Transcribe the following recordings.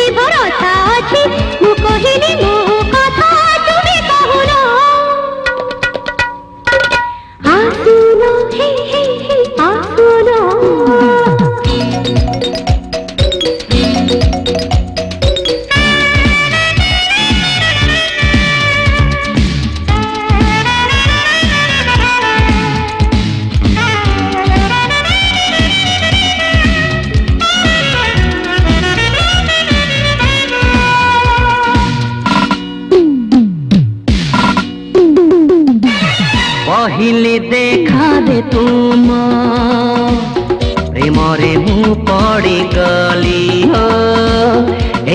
अच्छी भरोसा अच्छी मु कहिली मो कथा तुमे कहूना आसुनो हे हे हे आसुनो पहिले देखा दे तुम प्रेम रे मु पड़ी गली हो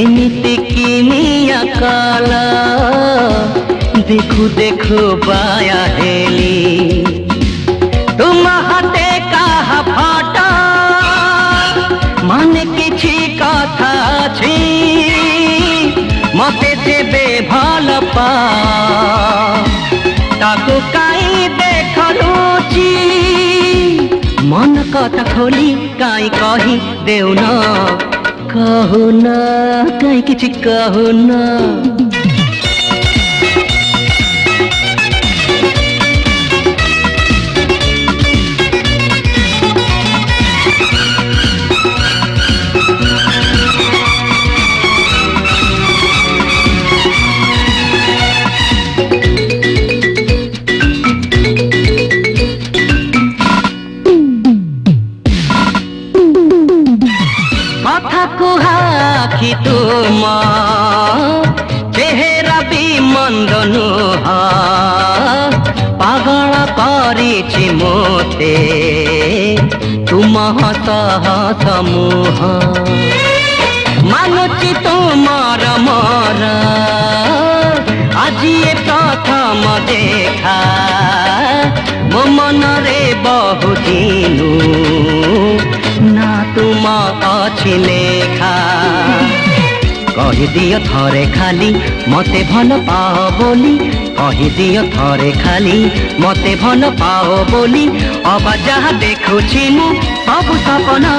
एमिति किमिया काला देखु देखु बाया हेली तुम हाथे कहा फाटा माने किछि कथा छी मते जेबे भल पा ताकू काई देखलुची मन कथा खोली काई कही देउना कहूना काई किछि कहूना कथा कुहाखी तुम चेहरा भी मंद नुह पागल करिछि मोते तुम हस हस मुह मानुछि तुमर मोर আজি प्रथम देखा मो मन रे बहु दिनु ना तुम अच्छी लेखा कहीदियो थरे खाली मते भल पाओ बोली कहीदियो थरे खाली मते भल पाओ बोली अब जहाँ देखुछि मु सब सपना